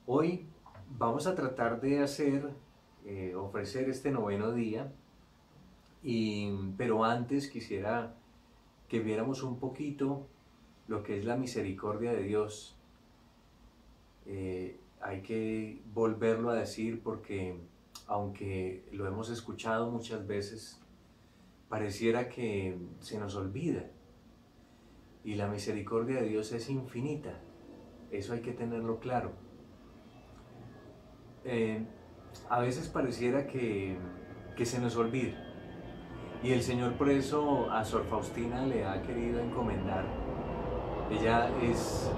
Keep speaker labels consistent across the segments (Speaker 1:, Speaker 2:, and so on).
Speaker 1: Hoy vamos a tratar de ofrecer este noveno día, pero antes quisiera que viéramos un poquito lo que es la misericordia de Dios. Hay que volverlo a decir porque aunque lo hemos escuchado muchas veces, pareciera que se nos olvida. Y la misericordia de Dios es infinita. Eso hay que tenerlo claro. Eh, a veces pareciera que se nos olvida. Y el Señor por eso a Sor Faustina le ha querido encomendar. Ella es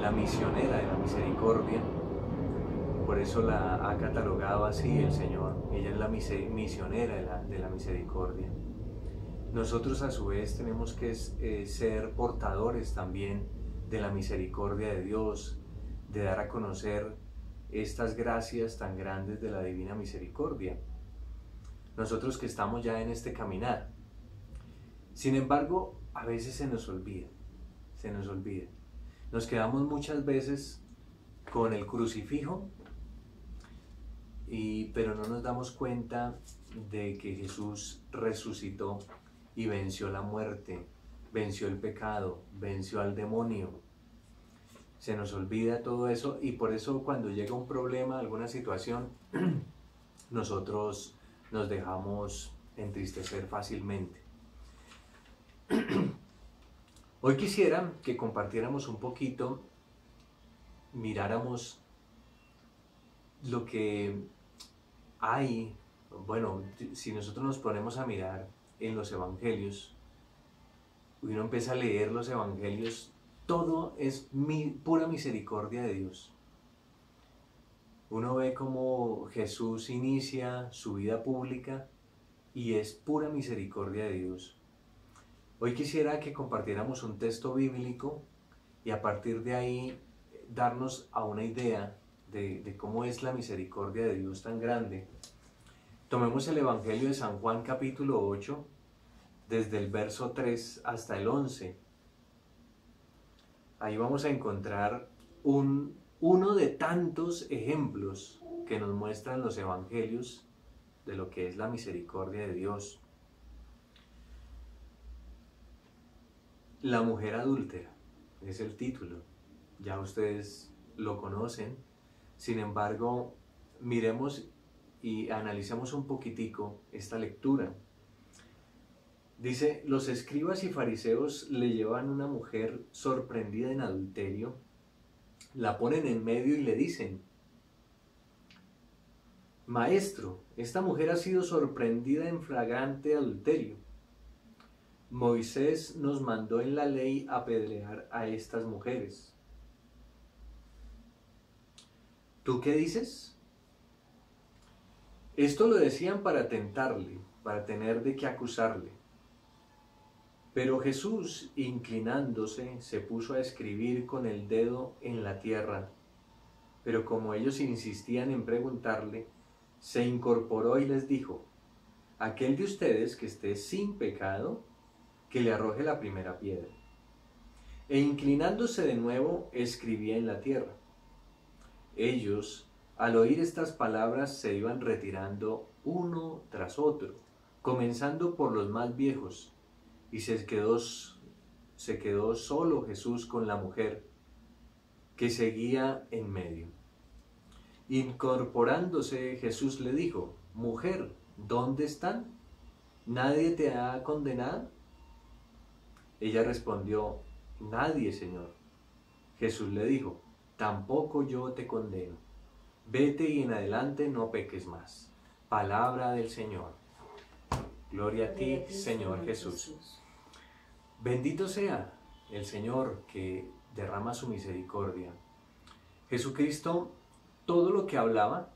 Speaker 1: la misionera de la misericordia, por eso la ha catalogado así el Señor. Ella es la misionera de la misericordia. Nosotros a su vez tenemos que ser portadores también de la misericordia de Dios, de dar a conocer estas gracias tan grandes de la divina misericordia. Nosotros que estamos ya en este caminar. Sin embargo, a veces se nos olvida. Nos quedamos muchas veces con el crucifijo, pero no nos damos cuenta de que Jesús resucitó y venció la muerte, venció el pecado, venció al demonio. Se nos olvida todo eso y por eso cuando llega un problema, alguna situación, nosotros nos dejamos entristecer fácilmente. Hoy quisiera que compartiéramos un poquito, miráramos lo que hay. Bueno, si nosotros nos ponemos a mirar en los evangelios, uno empieza a leer los evangelios, todo es pura misericordia de Dios. Uno ve cómo Jesús inicia su vida pública y es pura misericordia de Dios. Hoy quisiera que compartiéramos un texto bíblico y a partir de ahí darnos a una idea de cómo es la misericordia de Dios tan grande. Tomemos el Evangelio de San Juan capítulo 8, desde el verso 3 hasta el 11. Ahí vamos a encontrar uno de tantos ejemplos que nos muestran los Evangelios de lo que es la misericordia de Dios. La mujer adúltera es el título, ya ustedes lo conocen. Sin embargo, miremos y analicemos un poquitico esta lectura. Dice, los escribas y fariseos le llevan una mujer sorprendida en adulterio, la ponen en medio y le dicen, Maestro, esta mujer ha sido sorprendida en flagrante adulterio. Moisés nos mandó en la ley apedrear a estas mujeres. ¿Tú qué dices? Esto lo decían para tentarle, para tener de qué acusarle. Pero Jesús, inclinándose, se puso a escribir con el dedo en la tierra. Pero como ellos insistían en preguntarle, se incorporó y les dijo, aquel de ustedes que esté sin pecado, que le arroje la primera piedra. E inclinándose de nuevo, escribía en la tierra. Ellos, al oír estas palabras, se iban retirando uno tras otro, comenzando por los más viejos, y se quedó solo Jesús con la mujer, que seguía en medio. Incorporándose, Jesús le dijo, mujer, ¿dónde están? ¿Nadie te ha condenado? Ella respondió, nadie, Señor. Jesús le dijo, tampoco yo te condeno. Vete y en adelante no peques más. Palabra del Señor. Gloria a ti, Señor Jesús. Bendito sea el Señor que derrama su misericordia. Jesucristo, todo lo que hablaba,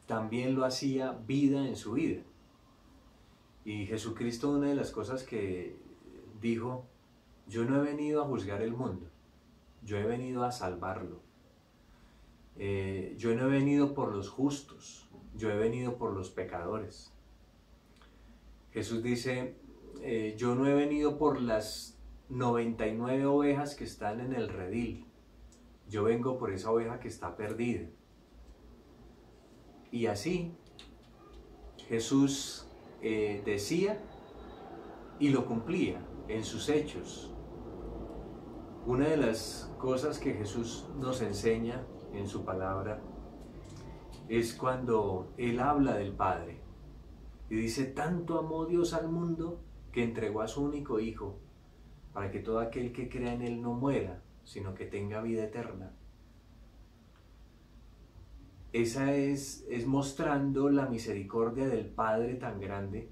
Speaker 1: también lo hacía vida en su vida. Y Jesucristo, una de las cosas que dijo, yo no he venido a juzgar el mundo, yo he venido a salvarlo. Yo no he venido por los justos, yo he venido por los pecadores. Jesús dice, yo no he venido por las 99 ovejas que están en el redil, yo vengo por esa oveja que está perdida. Y así Jesús decía y lo cumplía en sus hechos. Una de las cosas que Jesús nos enseña en su palabra es cuando Él habla del Padre y dice: tanto amó Dios al mundo que entregó a su único Hijo, para que todo aquel que crea en Él no muera, sino que tenga vida eterna. Esa es mostrando la misericordia del Padre tan grande,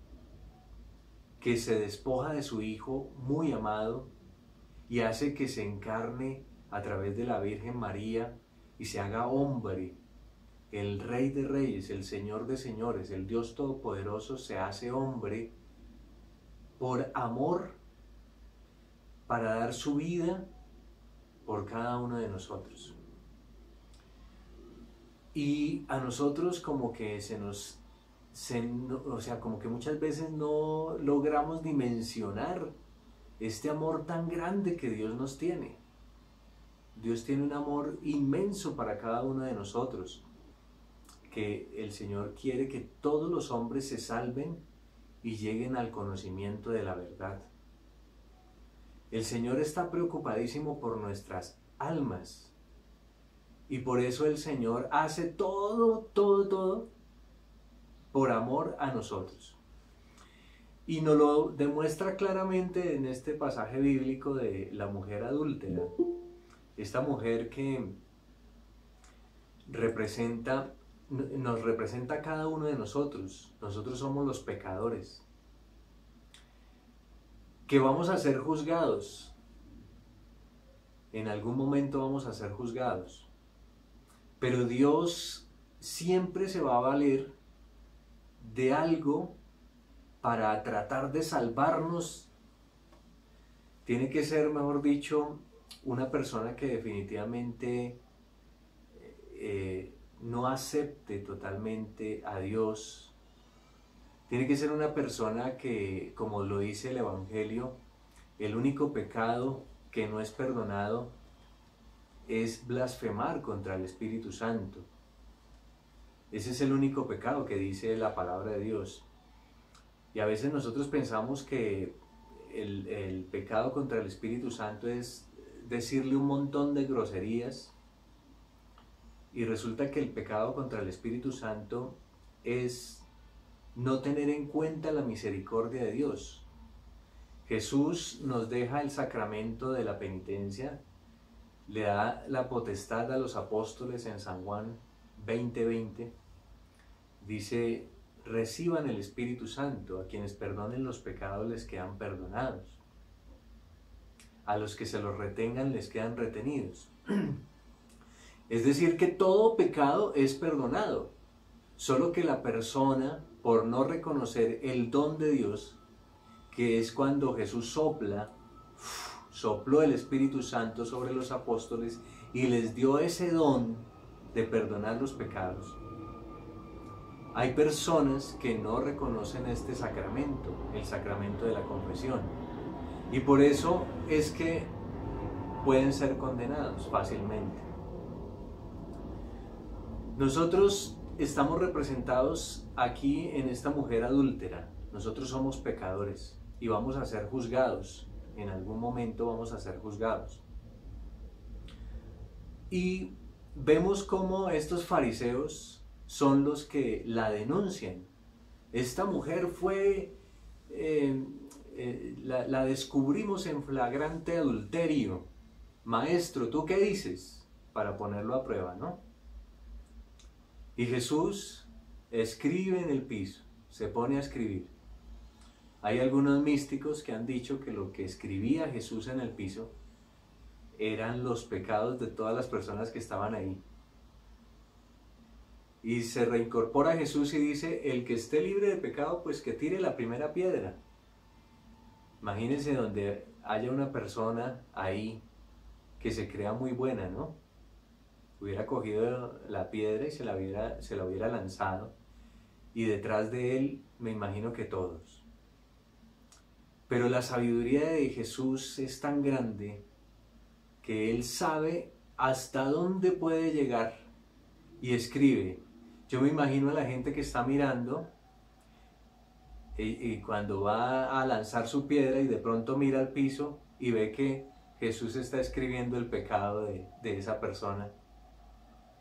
Speaker 1: que se despoja de su Hijo muy amado y hace que se encarne a través de la Virgen María y se haga hombre. El Rey de Reyes, el Señor de Señores, el Dios Todopoderoso se hace hombre por amor, para dar su vida por cada uno de nosotros. Y a nosotros como que como que muchas veces no logramos dimensionar este amor tan grande que Dios nos tiene. Dios tiene un amor inmenso para cada uno de nosotros, que el Señor quiere que todos los hombres se salven y lleguen al conocimiento de la verdad. El Señor está preocupadísimo por nuestras almas, y por eso el Señor hace todo por amor a nosotros. Y nos lo demuestra claramente en este pasaje bíblico de la mujer adúltera. Esta mujer que nos representa a cada uno de nosotros. Nosotros somos los pecadores, que vamos a ser juzgados. En algún momento vamos a ser juzgados. Pero Dios siempre se va a valer de algo para tratar de salvarnos. Tiene que ser, mejor dicho, una persona que definitivamente no acepte totalmente a Dios. Tiene que ser una persona que, como lo dice el Evangelio, el único pecado que no es perdonado es blasfemar contra el Espíritu Santo. Ese es el único pecado que dice la palabra de Dios. Y a veces nosotros pensamos que el pecado contra el Espíritu Santo es decirle un montón de groserías, y resulta que el pecado contra el Espíritu Santo es no tener en cuenta la misericordia de Dios. Jesús nos deja el sacramento de la penitencia, le da la potestad a los apóstoles en San Juan 20:20, dice: reciban el Espíritu Santo, a quienes perdonen los pecados les quedan perdonados, a los que se los retengan les quedan retenidos. Es decir, que todo pecado es perdonado, solo que la persona, por no reconocer el don de Dios, que es cuando Jesús sopló el Espíritu Santo sobre los apóstoles y les dio ese don de perdonar los pecados. Hay personas que no reconocen este sacramento, el sacramento de la confesión, y por eso es que pueden ser condenados fácilmente. Nosotros estamos representados aquí en esta mujer adúltera. Nosotros somos pecadores y vamos a ser juzgados. En algún momento vamos a ser juzgados. Y vemos cómo estos fariseos son los que la denuncian. Esta mujer fue, la descubrimos en flagrante adulterio. Maestro, ¿tú qué dices? Para ponerlo a prueba, ¿no? Y Jesús escribe en el piso, se pone a escribir. Hay algunos místicos que han dicho que lo que escribía Jesús en el piso eran los pecados de todas las personas que estaban ahí. Y se reincorpora Jesús y dice: el que esté libre de pecado, pues que tire la primera piedra. Imagínense donde haya una persona ahí que se crea muy buena, ¿no? Hubiera cogido la piedra y se la hubiera lanzado, y detrás de él me imagino que todos. Pero la sabiduría de Jesús es tan grande que Él sabe hasta dónde puede llegar y escribe. Yo me imagino a la gente que está mirando y cuando va a lanzar su piedra y de pronto mira al piso y ve que Jesús está escribiendo el pecado de esa persona.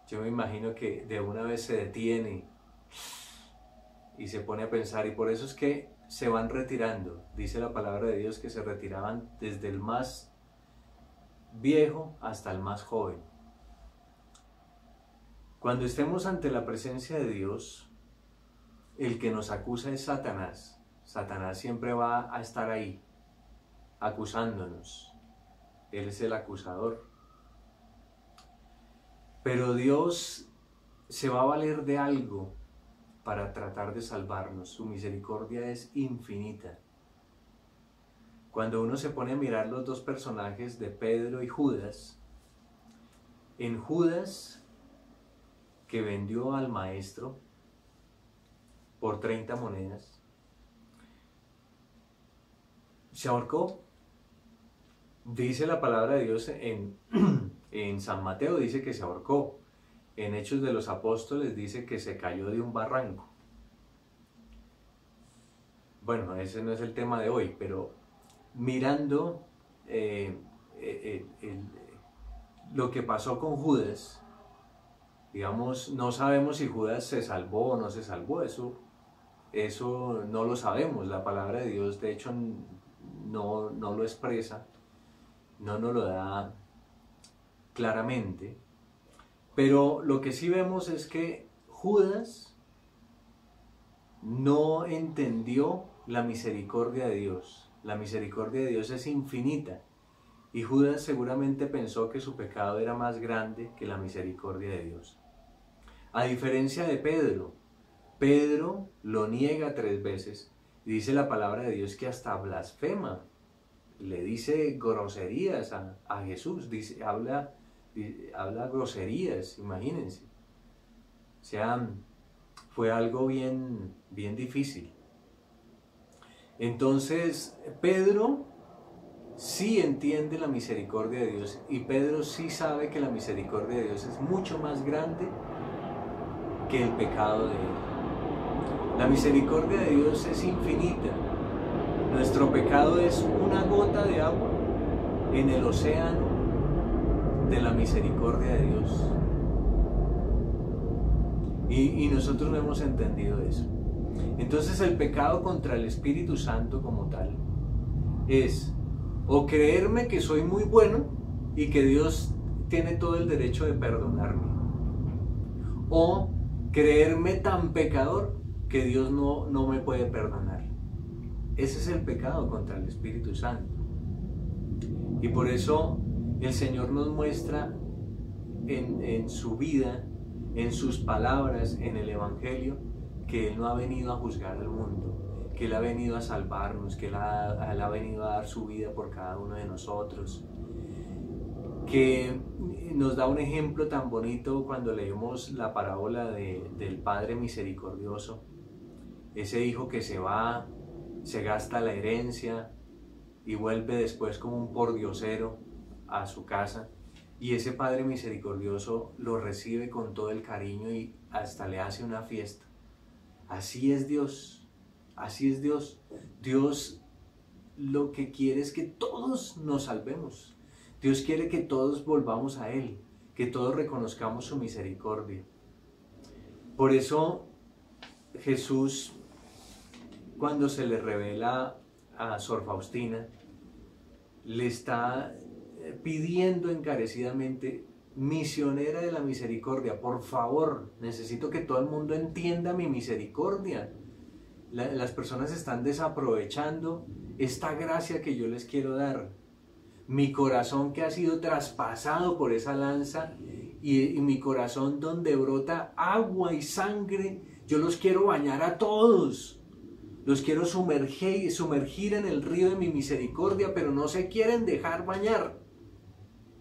Speaker 1: Yo me imagino que de una vez se detiene y se pone a pensar, y por eso es que se van retirando. Dice la palabra de Dios que se retiraban desde el más viejo hasta el más joven. Cuando estemos ante la presencia de Dios, el que nos acusa es Satanás. Satanás siempre va a estar ahí, acusándonos. Él es el acusador. Pero Dios se va a valer de algo para tratar de salvarnos. Su misericordia es infinita. Cuando uno se pone a mirar los dos personajes de Pedro y Judas, en Judas, que vendió al maestro por 30 monedas, se ahorcó. Dice la palabra de Dios en San Mateo, dice que se ahorcó. En Hechos de los Apóstoles dice que se cayó de un barranco. Bueno, ese no es el tema de hoy, pero mirando lo que pasó con Judas, digamos, no sabemos si Judas se salvó o no se salvó, eso no lo sabemos. La palabra de Dios, de hecho, no lo expresa, no nos lo da claramente, pero lo que sí vemos es que Judas no entendió la misericordia de Dios. La misericordia de Dios es infinita y Judas seguramente pensó que su pecado era más grande que la misericordia de Dios. A diferencia de Pedro, Pedro lo niega 3 veces y dice la palabra de Dios que hasta blasfema, le dice groserías a Jesús, habla groserías, imagínense. O sea, fue algo bien difícil. Entonces, Pedro sí entiende la misericordia de Dios y Pedro sí sabe que la misericordia de Dios es mucho más grande que el pecado de él. La misericordia de Dios es infinita. Nuestro pecado es una gota de agua en el océano de la misericordia de Dios. Y nosotros no hemos entendido eso. Entonces el pecado contra el Espíritu Santo como tal es o creerme que soy muy bueno y que Dios tiene todo el derecho de perdonarme, o creerme tan pecador que Dios no me puede perdonar. Ese es el pecado contra el Espíritu Santo. Y por eso el Señor nos muestra en su vida, en sus palabras, en el Evangelio, que Él no ha venido a juzgar al mundo, que Él ha venido a salvarnos, que Él ha venido a dar su vida por cada uno de nosotros, que nos da un ejemplo tan bonito cuando leemos la parábola del Padre Misericordioso, ese hijo que se va, se gasta la herencia y vuelve después como un pordiosero a su casa, y ese Padre Misericordioso lo recibe con todo el cariño y hasta le hace una fiesta. Así es Dios, así es Dios. Dios lo que quiere es que todos nos salvemos. Dios quiere que todos volvamos a Él, que todos reconozcamos su misericordia. Por eso Jesús, cuando se le revela a Sor Faustina, le está pidiendo encarecidamente: misionera de la misericordia, por favor, necesito que todo el mundo entienda mi misericordia. Las personas están desaprovechando esta gracia que yo les quiero dar. Mi corazón que ha sido traspasado por esa lanza y mi corazón donde brota agua y sangre, yo los quiero bañar a todos. Los quiero sumergir en el río de mi misericordia, pero no se quieren dejar bañar.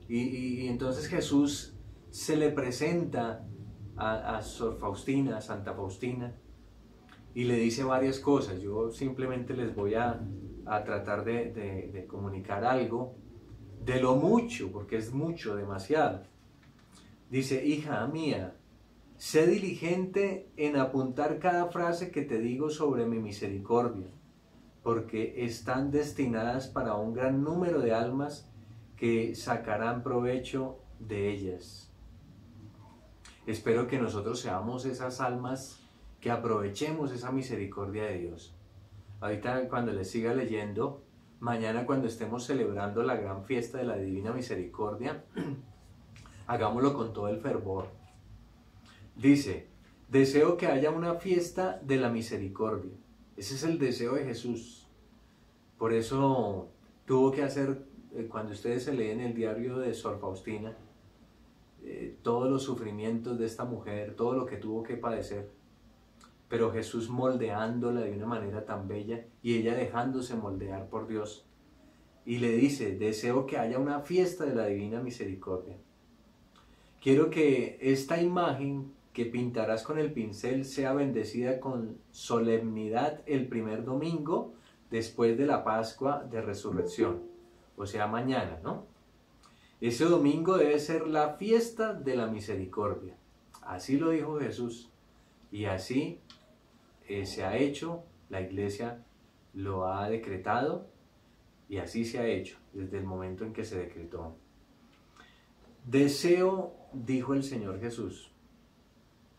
Speaker 1: Y entonces Jesús se le presenta a Sor Faustina, a Santa Faustina, y le dice varias cosas. Yo simplemente les voy a tratar de comunicar algo de lo mucho, porque es mucho, demasiado. Dice, hija mía, sé diligente en apuntar cada frase que te digo sobre mi misericordia, porque están destinadas para un gran número de almas que sacarán provecho de ellas. Espero que nosotros seamos esas almas que aprovechemos esa misericordia de Dios. Ahorita cuando les siga leyendo, mañana cuando estemos celebrando la gran fiesta de la Divina Misericordia, hagámoslo con todo el fervor. Dice, deseo que haya una fiesta de la misericordia. Ese es el deseo de Jesús. Por eso tuvo que hacer, cuando ustedes se leen el diario de Sor Faustina, todos los sufrimientos de esta mujer, todo lo que tuvo que padecer, pero Jesús moldeándola de una manera tan bella y ella dejándose moldear por Dios. Y le dice, deseo que haya una fiesta de la Divina Misericordia. Quiero que esta imagen que pintarás con el pincel sea bendecida con solemnidad el primer domingo después de la Pascua de Resurrección, o sea, mañana, ¿no? Ese domingo debe ser la fiesta de la misericordia. Así lo dijo Jesús y así se ha hecho, la Iglesia lo ha decretado y así se ha hecho desde el momento en que se decretó. Deseo, dijo el Señor Jesús,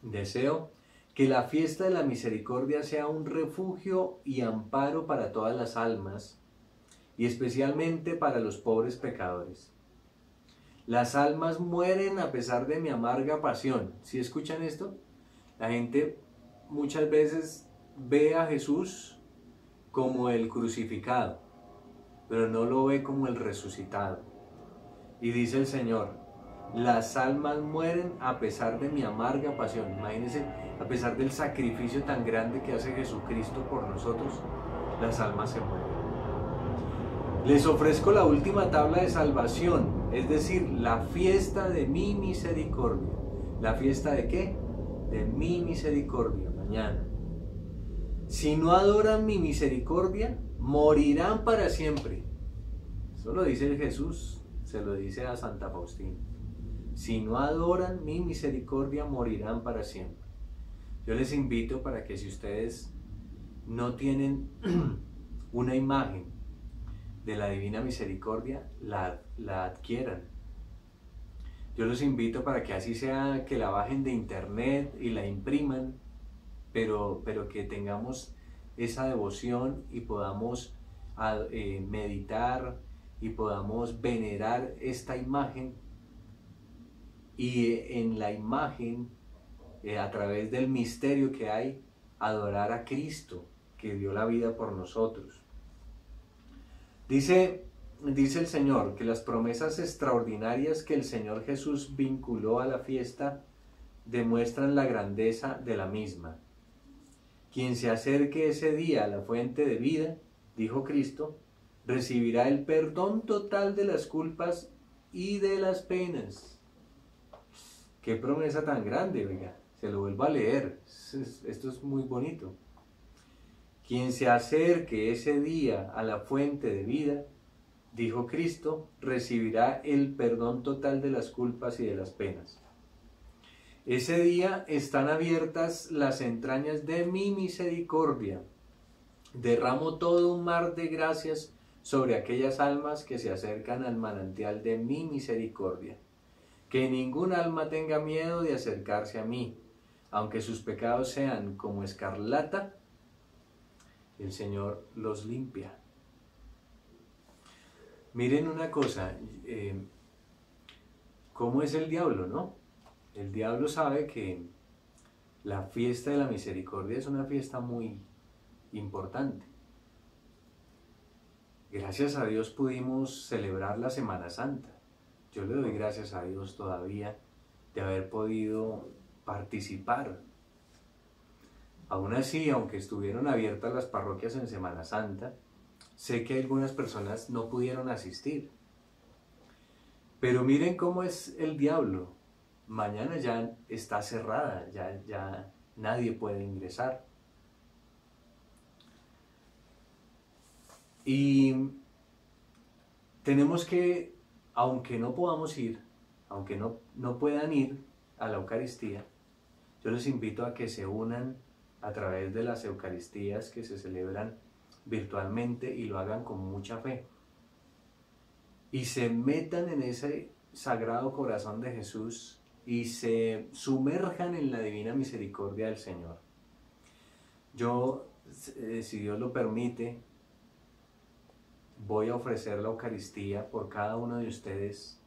Speaker 1: deseo que la fiesta de la misericordia sea un refugio y amparo para todas las almas y especialmente para los pobres pecadores. Las almas mueren a pesar de mi amarga pasión. ¿Sí escuchan esto? La gente muchas veces ve a Jesús como el crucificado, pero no lo ve como el resucitado. Y dice el Señor, las almas mueren a pesar de mi amarga pasión. Imagínense, a pesar del sacrificio tan grande que hace Jesucristo por nosotros, las almas se mueren. Les ofrezco la última tabla de salvación, es decir, la fiesta de mi misericordia. ¿La fiesta de qué? De mi misericordia, mañana. Si no adoran mi misericordia, morirán para siempre. Eso lo dice Jesús, se lo dice a Santa Faustina. Si no adoran mi misericordia, morirán para siempre. Yo les invito para que si ustedes no tienen una imagen de la Divina Misericordia, la adquieran. Yo los invito para que así sea que la bajen de internet y la impriman, pero que tengamos esa devoción y podamos meditar y podamos venerar esta imagen y en la imagen, a través del misterio que hay, adorar a Cristo que dio la vida por nosotros. Dice el Señor que las promesas extraordinarias que el Señor Jesús vinculó a la fiesta demuestran la grandeza de la misma. Quien se acerque ese día a la fuente de vida, dijo Cristo, recibirá el perdón total de las culpas y de las penas. Qué promesa tan grande, oiga, se lo vuelvo a leer, esto es muy bonito. Quien se acerque ese día a la fuente de vida, dijo Cristo, recibirá el perdón total de las culpas y de las penas. Ese día están abiertas las entrañas de mi misericordia. Derramo todo un mar de gracias sobre aquellas almas que se acercan al manantial de mi misericordia. Que ningún alma tenga miedo de acercarse a mí, aunque sus pecados sean como escarlata, el Señor los limpia. Miren una cosa, ¿cómo es el diablo, no? El diablo sabe que la fiesta de la misericordia es una fiesta muy importante. Gracias a Dios pudimos celebrar la Semana Santa. Yo le doy gracias a Dios todavía de haber podido participar. Aún así, aunque estuvieron abiertas las parroquias en Semana Santa, sé que algunas personas no pudieron asistir. Pero miren cómo es el diablo. Mañana ya está cerrada, ya nadie puede ingresar. Y tenemos que, aunque no podamos ir, aunque no puedan ir a la Eucaristía, yo les invito a que se unan a través de las Eucaristías que se celebran virtualmente y lo hagan con mucha fe. Y se metan en ese Sagrado Corazón de Jesús y se sumerjan en la divina misericordia del Señor. Yo, si Dios lo permite, voy a ofrecer la Eucaristía por cada uno de ustedes.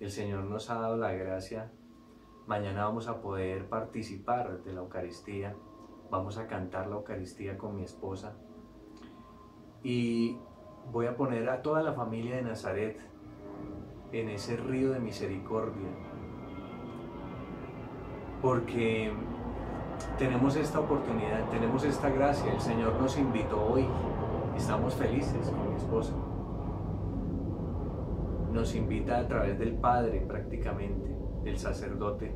Speaker 1: El Señor nos ha dado la gracia. Mañana vamos a poder participar de la Eucaristía. Vamos a cantar la Eucaristía con mi esposa. Y voy a poner a toda la familia de Nazaret en ese río de misericordia. Porque tenemos esta oportunidad, tenemos esta gracia. El Señor nos invitó hoy. Estamos felices con mi esposa. Nos invita a través del Padre prácticamente, del sacerdote,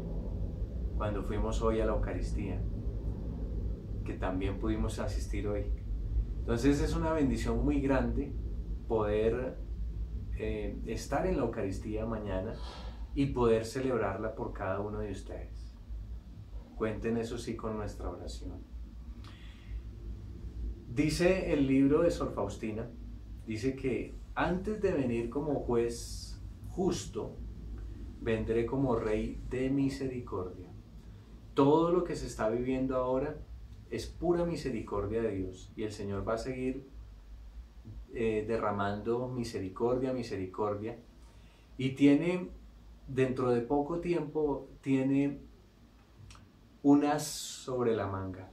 Speaker 1: cuando fuimos hoy a la Eucaristía, que también pudimos asistir hoy. Entonces es una bendición muy grande poder estar en la Eucaristía mañana y poder celebrarla por cada uno de ustedes. Cuenten eso sí con nuestra oración. Dice el libro de Sor Faustina, dice que antes de venir como juez justo, vendré como rey de misericordia. Todo lo que se está viviendo ahora es pura misericordia de Dios y el Señor va a seguir derramando misericordia, misericordia, y tiene, dentro de poco tiempo, tiene un as sobre la manga,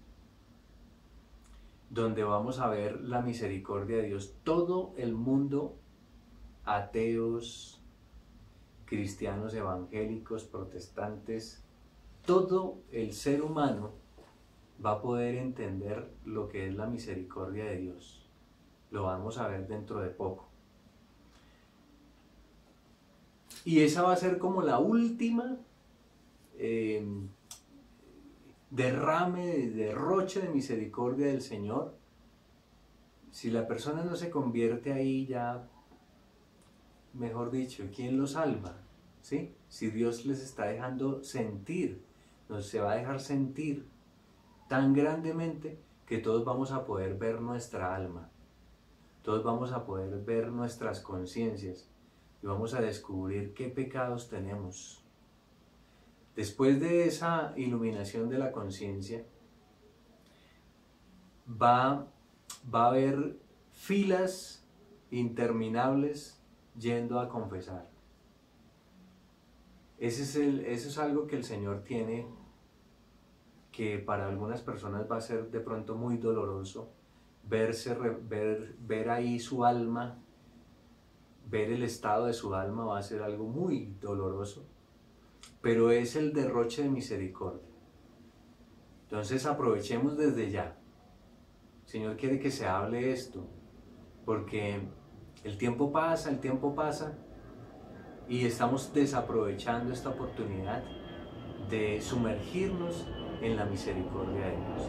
Speaker 1: donde vamos a ver la misericordia de Dios. Todo el mundo, ateos, cristianos evangélicos, protestantes, todo el ser humano va a poder entender lo que es la misericordia de Dios. Lo vamos a ver dentro de poco. Y esa va a ser como la última derroche de misericordia del Señor. Si la persona no se convierte ahí, ya, mejor dicho, ¿quién lo salva? ¿Sí? Si Dios les está dejando sentir, nos se va a dejar sentir tan grandemente que todos vamos a poder ver nuestra alma, todos vamos a poder ver nuestras conciencias y vamos a descubrir qué pecados tenemos. Después de esa iluminación de la conciencia, va a haber filas interminables yendo a confesar. Eso es algo que el Señor tiene, que para algunas personas va a ser de pronto muy doloroso, ver ahí su alma, ver el estado de su alma va a ser algo muy doloroso, pero es el derroche de misericordia. Entonces aprovechemos desde ya. El Señor quiere que se hable esto, porque el tiempo pasa y estamos desaprovechando esta oportunidad de sumergirnos en la misericordia de Dios.